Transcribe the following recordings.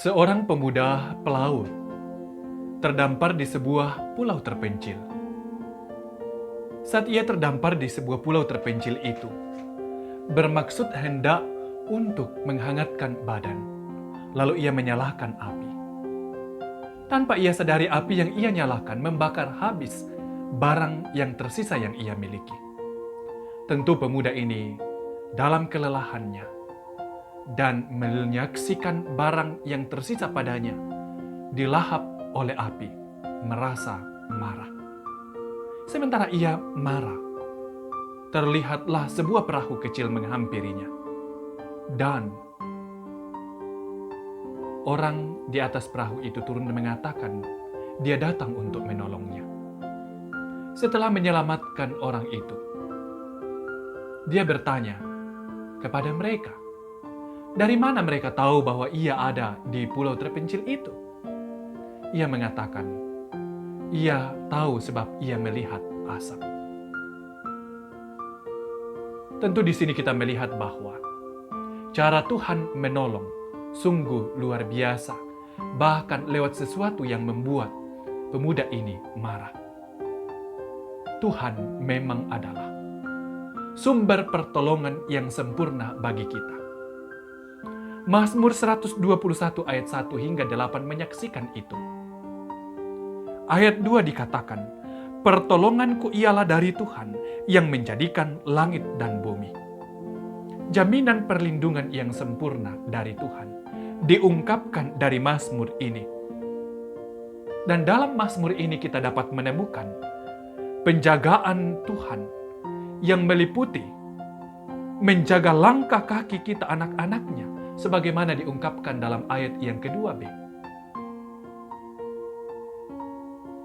Seorang pemuda pelaut terdampar di sebuah pulau terpencil. Saat ia terdampar di sebuah pulau terpencil itu, bermaksud hendak untuk menghangatkan badan, lalu ia menyalakan api. Tanpa ia sadari, api yang ia nyalakan membakar habis barang yang tersisa yang ia miliki. Tentu pemuda ini dalam kelelahannya dan menyaksikan barang yang tersisa padanya dilahap oleh api, merasa marah. Sementara ia marah, terlihatlah sebuah perahu kecil menghampirinya. Dan orang di atas perahu itu turun dan mengatakan dia datang untuk menolongnya. Setelah menyelamatkan orang itu, dia bertanya kepada mereka, dari mana mereka tahu bahwa ia ada di pulau terpencil itu? Ia mengatakan, ia tahu sebab ia melihat asap. Tentu di sini kita melihat bahwa cara Tuhan menolong sungguh luar biasa, bahkan lewat sesuatu yang membuat pemuda ini marah. Tuhan memang adalah sumber pertolongan yang sempurna bagi kita. Mazmur 121 ayat 1 hingga 8 menyaksikan itu. Ayat 2 dikatakan, pertolonganku ialah dari Tuhan yang menjadikan langit dan bumi. Jaminan perlindungan yang sempurna dari Tuhan diungkapkan dari Mazmur ini. Dan dalam Mazmur ini kita dapat menemukan penjagaan Tuhan yang meliputi menjaga langkah kaki kita anak-anaknya, sebagaimana diungkapkan dalam ayat yang kedua B.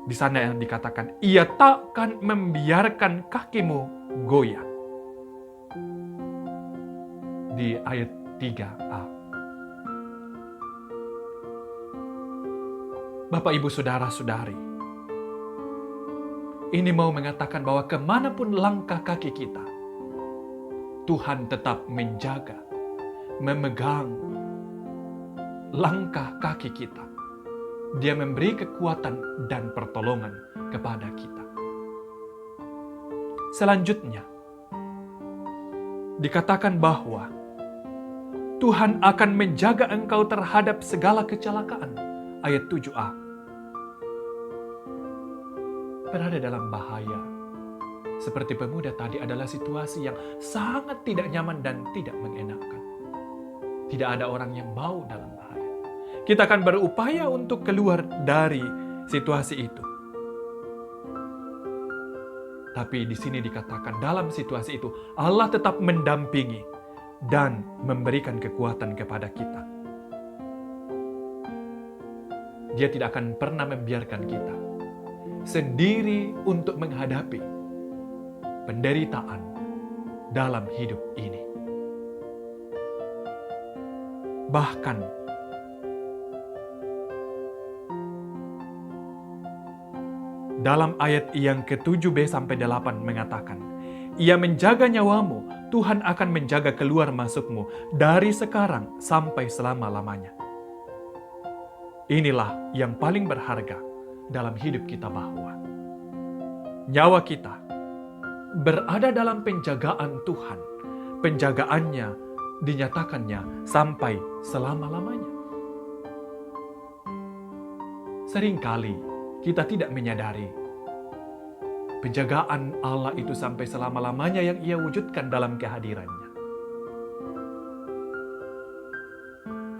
Di sana yang dikatakan, ia takkan membiarkan kakimu goyah. Di ayat 3a. Bapak, Ibu, Saudara-saudari, ini mau mengatakan bahwa kemanapun langkah kaki kita, Tuhan tetap menjaga, memegang langkah kaki kita. Dia memberi kekuatan dan pertolongan kepada kita. Selanjutnya, dikatakan bahwa Tuhan akan menjaga engkau terhadap segala kecelakaan. Ayat 7a. Berada dalam bahaya, seperti pemuda tadi, adalah situasi yang sangat tidak nyaman dan tidak mengenakan. Tidak ada orang yang mau dalam bahaya. Kita akan berupaya untuk keluar dari situasi itu. Tapi di sini dikatakan dalam situasi itu Allah tetap mendampingi dan memberikan kekuatan kepada kita. Dia tidak akan pernah membiarkan kita sendiri untuk menghadapi penderitaan dalam hidup ini. Bahkan dalam ayat yang ke-7b sampai 8 mengatakan, ia menjaga nyawamu, Tuhan akan menjaga keluar masukmu dari sekarang sampai selama-lamanya. Inilah yang paling berharga dalam hidup kita, bahwa nyawa kita berada dalam penjagaan Tuhan. Penjagaannya dinyatakannya sampai selama-lamanya. Seringkali kita tidak menyadari penjagaan Allah itu sampai selama-lamanya yang ia wujudkan dalam kehadirannya.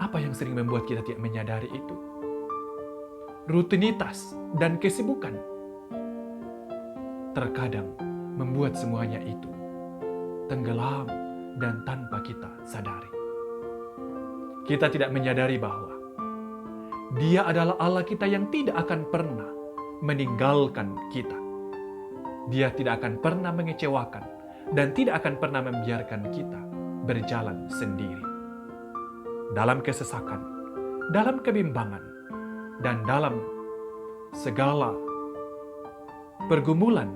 Apa yang sering membuat kita tidak menyadari itu? Rutinitas dan kesibukan terkadang membuat semuanya itu tenggelam dan tanpa kita sadari. Kita tidak menyadari bahwa Dia adalah Allah kita yang tidak akan pernah meninggalkan kita. Dia tidak akan pernah mengecewakan dan tidak akan pernah membiarkan kita berjalan sendiri. Dalam kesesakan, dalam kebimbangan, dan dalam segala pergumulan,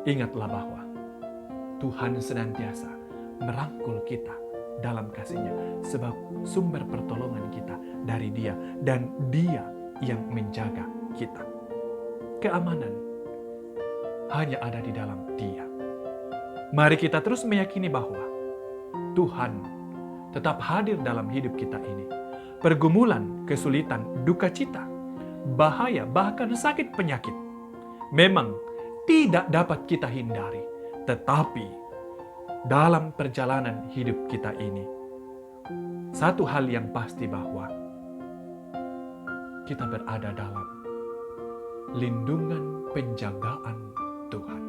ingatlah bahwa Tuhan senantiasa merangkul kita dalam kasih-Nya, sebab sumber pertolongan kita dari Dia dan Dia yang menjaga kita. Keamanan hanya ada di dalam Dia. Mari kita terus meyakini bahwa Tuhan tetap hadir dalam hidup kita ini. Pergumulan, kesulitan, duka cita, bahaya, bahkan sakit penyakit memang tidak dapat kita hindari. Tetapi dalam perjalanan hidup kita ini, satu hal yang pasti bahwa kita berada dalam lindungan penjagaan Tuhan.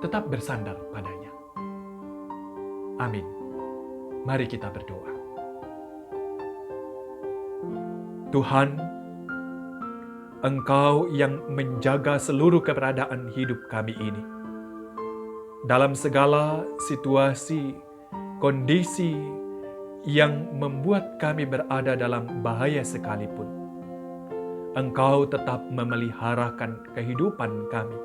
Tetap bersandar padanya. Amin. Mari kita berdoa. Tuhan, Engkau yang menjaga seluruh keberadaan hidup kami ini. Dalam segala situasi, kondisi yang membuat kami berada dalam bahaya sekalipun, Engkau tetap memeliharakan kehidupan kami.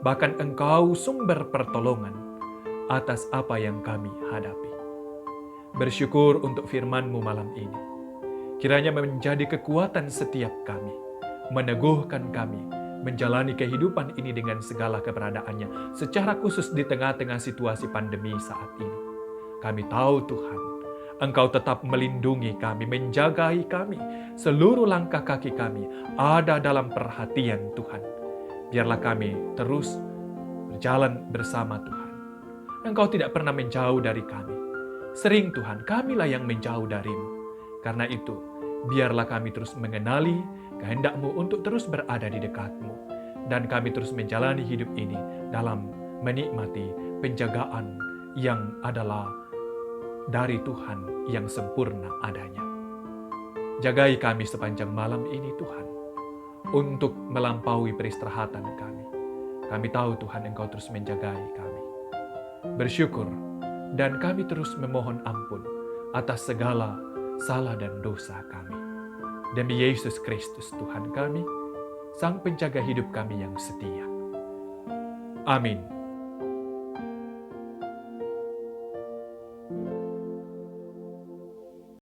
Bahkan Engkau sumber pertolongan atas apa yang kami hadapi. Bersyukur untuk firman-Mu malam ini. Kiranya menjadi kekuatan setiap kami, meneguhkan kami, menjalani kehidupan ini dengan segala keberadaannya, secara khusus di tengah-tengah situasi pandemi saat ini. Kami tahu Tuhan, Engkau tetap melindungi kami, menjagai kami, seluruh langkah kaki kami ada dalam perhatian Tuhan. Biarlah kami terus berjalan bersama Tuhan. Engkau tidak pernah menjauh dari kami. Sering Tuhan, kamilah yang menjauh dari-Mu. Karena itu, biarlah kami terus mengenali kehendak-Mu untuk terus berada di dekat-Mu. Dan kami terus menjalani hidup ini dalam menikmati penjagaan yang adalah dari Tuhan yang sempurna adanya. Jagai kami sepanjang malam ini Tuhan, untuk melampaui peristirahatan kami. Kami tahu Tuhan Engkau terus menjagai kami. Bersyukur dan kami terus memohon ampun atas segala salah dan dosa kami. Demi Yesus Kristus Tuhan kami, Sang Penjaga hidup kami yang setia. Amin.